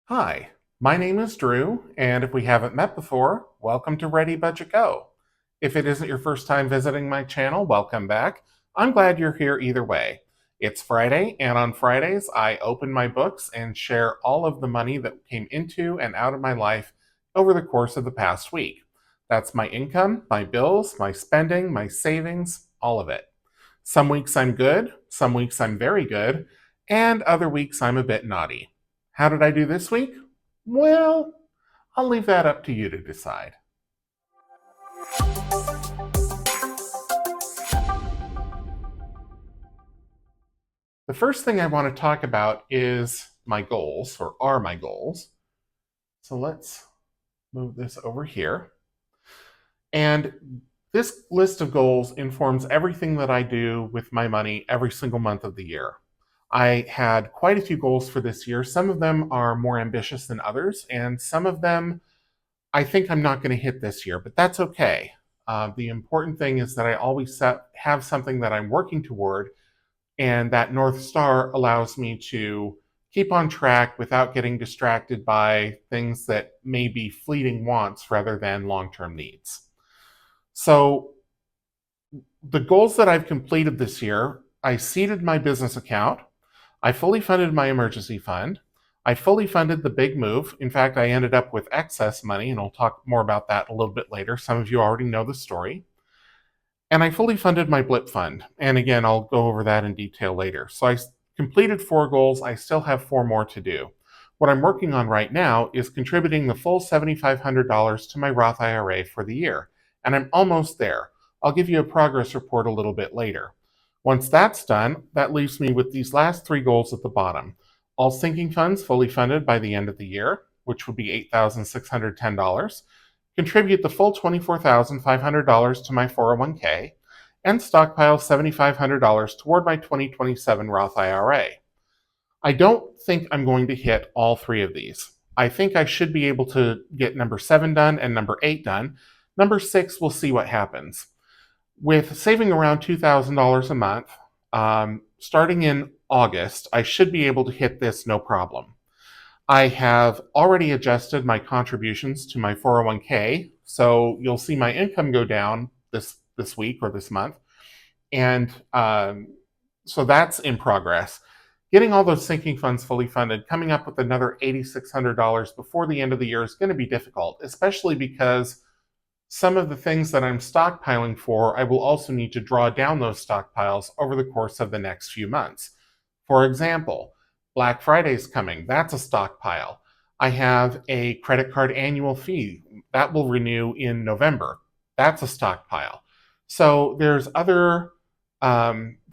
Hi, my name is Drew, and if we haven't met before, welcome to ReadyBudgetGo. If it isn't your first time visiting my channel, welcome back. I'm glad you're here either way. It's Friday, and on Fridays, I open my books and share all of the money that came into and out of my life over the course of the past week. That's my income, my bills, my spending, my savings, all of it. Some weeks I'm good, some weeks I'm very good, and other weeks I'm a bit naughty. How did I do this week? Well, I'll leave that up to you to decide. The first thing I want to talk about is my goals, or are my goals. So let's move this over here. And this list of goals informs everything that I do with my money every single month of the year. I had quite a few goals for this year. Some of them are more ambitious than others, and some of them I think I'm not going to hit this year, but that's okay. The important thing is that I always have something that I'm working toward, and that North Star allows me to keep on track without getting distracted by things that may be fleeting wants rather than long-term needs. So the goals that I've completed this year, I seeded my business account, I fully funded my emergency fund, I fully funded the big move. In fact, I ended up with excess money, and I'll talk more about that a little bit later. Some of you already know the story. And I fully funded my blip fund. And again, I'll go over that in detail later. So I completed 4 goals. I still have 4 more to do. What I'm working on right now is contributing the full $7,500 to my Roth IRA for the year. And I'm almost there. I'll give you a progress report a little bit later. Once that's done, that leaves me with these last 3 goals at the bottom. All sinking funds fully funded by the end of the year, which would be $8,610. Contribute the full $24,500 to my 401k, and stockpile $7,500 toward my 2027 Roth IRA. I don't think I'm going to hit all 3 of these. I think I should be able to get number 7 done and number 8 done. Number 6, we'll see what happens. With saving around $2,000 a month, starting in August, I should be able to hit this no problem. I have already adjusted my contributions to my 401k, so you'll see my income go down this week or this month, and so that's in progress. Getting all those sinking funds fully funded, coming up with another $8,600 before the end of the year is going to be difficult, especially because some of the things that I'm stockpiling for, I will also need to draw down those stockpiles over the course of the next few months. For example, Black Friday's coming. That's a stockpile. I have a credit card annual fee. That will renew in November. That's a stockpile. So there's other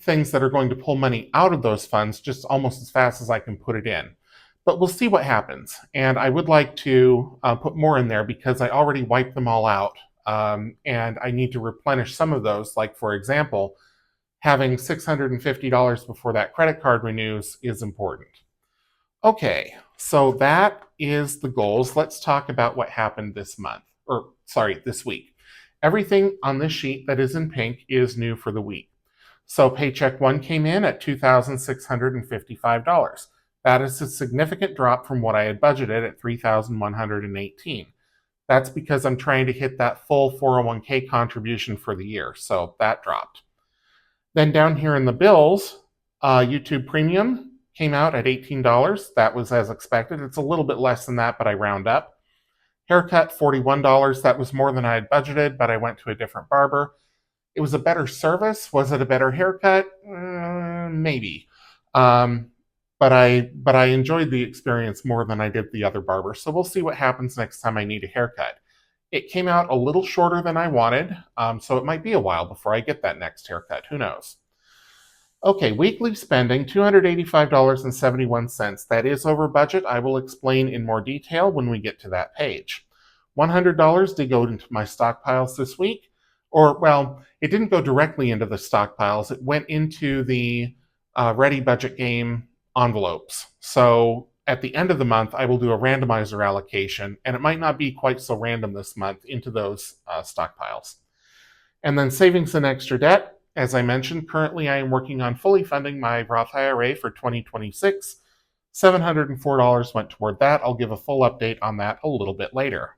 things that are going to pull money out of those funds just almost as fast as I can put it in. But we'll see what happens. And I would like to put more in there because I already wiped them all out. And I need to replenish some of those. Like, for example, having $650 before that credit card renews is important. Okay, so that is the goals. Let's talk about what happened this week. Everything on this sheet that is in pink is new for the week. So paycheck 1 came in at $2,655. That is a significant drop from what I had budgeted at $3,118. That's because I'm trying to hit that full 401k contribution for the year, so that dropped. Then down here in the bills, YouTube Premium came out at $18. That was as expected. It's a little bit less than that, but I round up. Haircut, $41. That was more than I had budgeted, but I went to a different barber. It was a better service. Was it a better haircut? Maybe. But I enjoyed the experience more than I did the other barber. So we'll see what happens next time I need a haircut. It came out a little shorter than I wanted, so it might be a while before I get that next haircut. Who knows? Okay, weekly spending, $285.71. That is over budget. I will explain in more detail when we get to that page. $100 did go into my stockpiles this week. Or, well, it didn't go directly into the stockpiles. It went into the Ready Budget game envelopes. So at the end of the month, I will do a randomizer allocation, and it might not be quite so random this month into those stockpiles. And then savings and extra debt. As I mentioned, currently I am working on fully funding my Roth IRA for 2026. $704 went toward that. I'll give a full update on that a little bit later.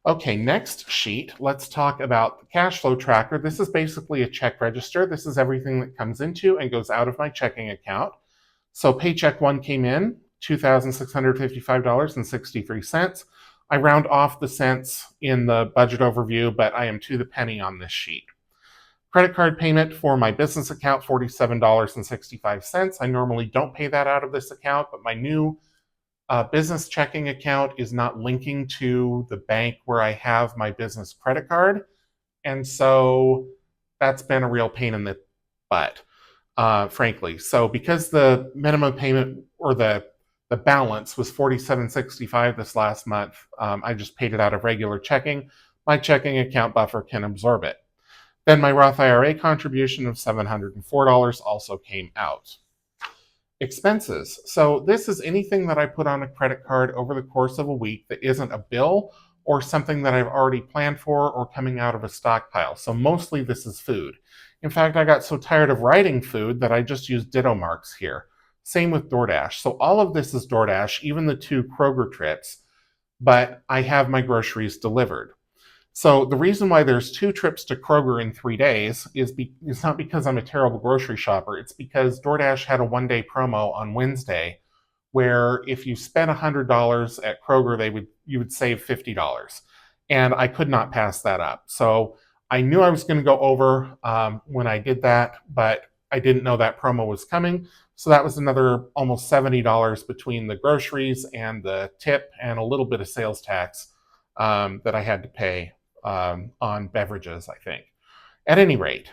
Okay, next sheet, let's talk about the cash flow tracker. This is basically a check register. This is everything that comes into and goes out of my checking account. So paycheck one came in, $2,655.63. I round off the cents in the budget overview, but I am to the penny on this sheet. Credit card payment for my business account, $47.65. I normally don't pay that out of this account, but my new business checking account is not linking to the bank where I have my business credit card. And so that's been a real pain in the butt, frankly. So because the minimum payment or the balance was $47.65 this last month, I just paid it out of regular checking. My checking account buffer can absorb it. Then my Roth IRA contribution of $704 also came out. Expenses. So this is anything that I put on a credit card over the course of a week that isn't a bill or something that I've already planned for or coming out of a stockpile. So mostly this is food. In fact, I got so tired of writing food that I just used ditto marks here. Same with DoorDash. So all of this is DoorDash, even the 2 Kroger trips, but I have my groceries delivered. So the reason why there's 2 trips to Kroger in 3 days is it's not because I'm a terrible grocery shopper. It's because DoorDash had a 1-day promo on Wednesday where if you spent $100 at Kroger, you would save $50. And I could not pass that up. So I knew I was going to go over when I did that, but I didn't know that promo was coming. So that was another almost $70 between the groceries and the tip and a little bit of sales tax that I had to pay on beverages, I think. At any rate,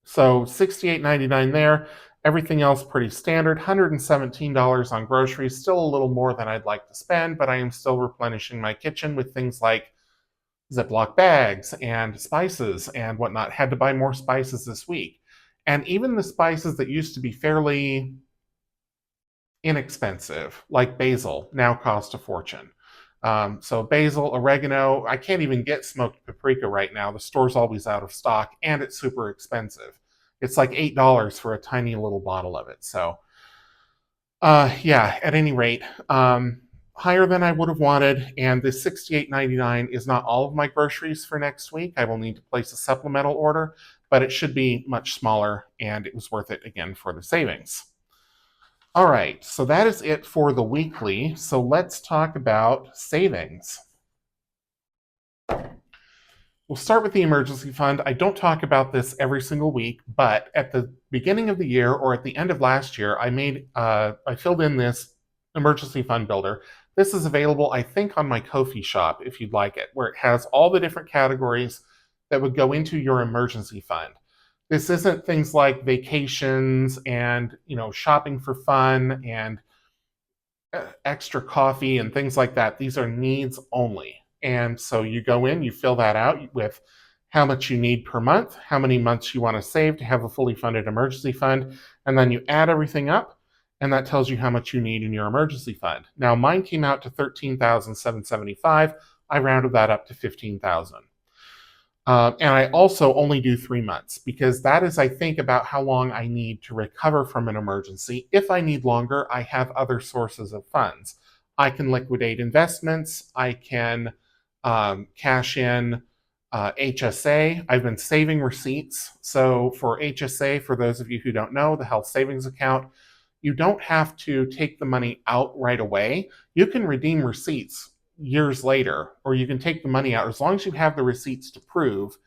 so $68.99 there. Everything else pretty standard. $117 on groceries, still a little more than I'd like to spend, but I am still replenishing my kitchen with things like Ziploc bags and spices and whatnot. Had to buy more spices this week. And even the spices that used to be fairly inexpensive, like basil, now cost a fortune. So basil, oregano, I can't even get smoked paprika right now. The store's always out of stock and it's super expensive. It's like $8 for a tiny little bottle of it. So yeah, at any rate, higher than I would have wanted. And the $68.99 is not all of my groceries for next week. I will need to place a supplemental order, but it should be much smaller and it was worth it again for the savings. All right, so that is it for the weekly. So let's talk about savings. We'll start with the emergency fund. I don't talk about this every single week, but at the beginning of the year or at the end of last year, I filled in this emergency fund builder. This is available, I think, on my Ko-fi shop if you'd like it, where it has all the different categories that would go into your emergency fund. This isn't things like vacations and, shopping for fun and extra coffee and things like that. These are needs only. And so you go in, you fill that out with how much you need per month, how many months you want to save to have a fully funded emergency fund, and then you add everything up, and that tells you how much you need in your emergency fund. Now, mine came out to $13,775. I rounded that up to $15,000. And I also only do 3 months because that is, I think, about how long I need to recover from an emergency. If I need longer, I have other sources of funds. I can liquidate investments. I can cash in HSA. I've been saving receipts. So for HSA, for those of you who don't know, the health savings account, you don't have to take the money out right away. You can redeem receipts years later, or you can take the money out as long as you have the receipts to prove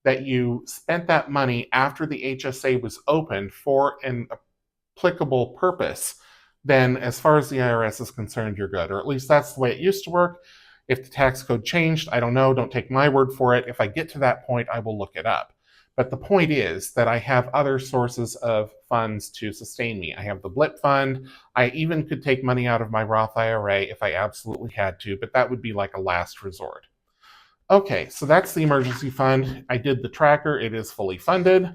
that you spent that money after the HSA was opened for an applicable purpose. Then as far as the IRS is concerned, you're good, or at least that's the way it used to work. If the tax code changed, I don't know, don't take my word for it. If I get to that point, I will look it up. But the point is that I have other sources of funds to sustain me. I have the blip fund. I even could take money out of my Roth IRA if I absolutely had to, but that would be like a last resort. Okay, so that's the emergency fund. I did the tracker. It is fully funded.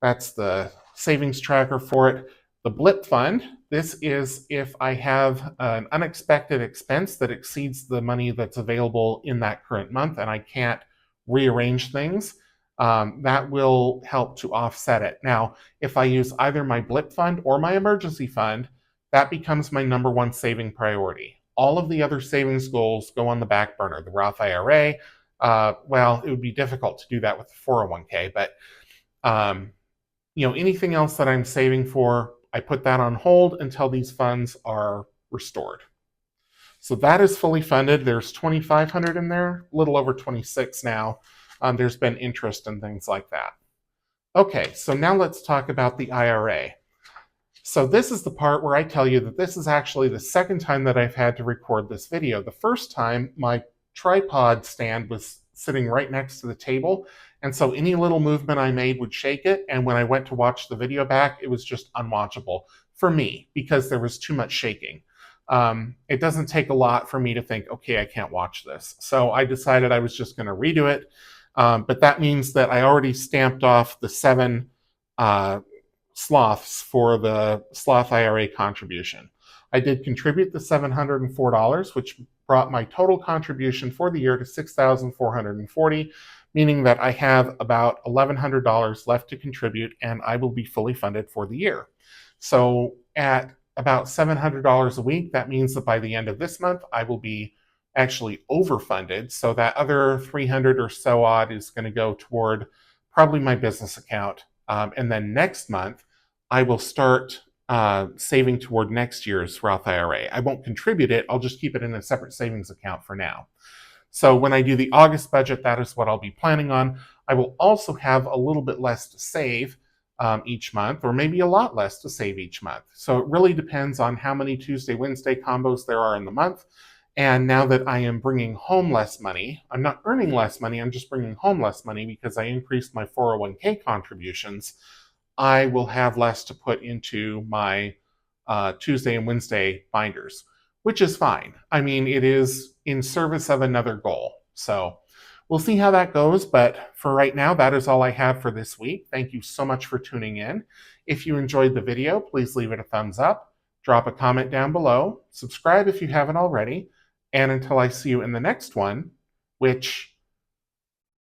That's the savings tracker for it. The blip fund, this is if I have an unexpected expense that exceeds the money that's available in that current month and I can't rearrange things. That will help to offset it. Now, if I use either my blip fund or my emergency fund, that becomes my number one saving priority. All of the other savings goals go on the back burner. The Roth IRA, well, it would be difficult to do that with the 401k, but anything else that I'm saving for, I put that on hold until these funds are restored. So that is fully funded. There's 2,500 in there, a little over 26 now. There's been interest and things like that. Okay, so now let's talk about the IRA. So this is the part where I tell you that this is actually the second time that I've had to record this video. The first time, my tripod stand was sitting right next to the table, and so any little movement I made would shake it, and when I went to watch the video back, it was just unwatchable for me because there was too much shaking. It doesn't take a lot for me to think, okay, I can't watch this. So I decided I was just going to redo it, but that means that I already stamped off the 7 sloths for the sloth IRA contribution. I did contribute the $704, which brought my total contribution for the year to $6,440, meaning that I have about $1,100 left to contribute, and I will be fully funded for the year. So at about $700 a week, that means that by the end of this month, I will be actually overfunded. So that other 300 or so odd is going to go toward probably my business account. And then next month, I will start saving toward next year's Roth IRA. I won't contribute it. I'll just keep it in a separate savings account for now. So when I do the August budget, that is what I'll be planning on. I will also have a little bit less to save each month, or maybe a lot less to save each month. So it really depends on how many Tuesday, Wednesday combos there are in the month. And now that I am bringing home less money, I'm not earning less money, I'm just bringing home less money because I increased my 401k contributions, I will have less to put into my Tuesday and Wednesday binders, which is fine. I mean, it is in service of another goal. So we'll see how that goes, but for right now, that is all I have for this week. Thank you so much for tuning in. If you enjoyed the video, please leave it a thumbs up, drop a comment down below, subscribe if you haven't already, and until I see you in the next one, which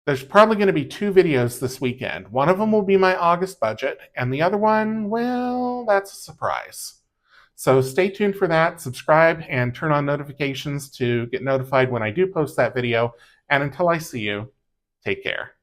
there's probably going to be 2 videos this weekend. One of them will be my August budget, and the other one, well, that's a surprise. So stay tuned for that, subscribe, and turn on notifications to get notified when I do post that video. And until I see you, take care.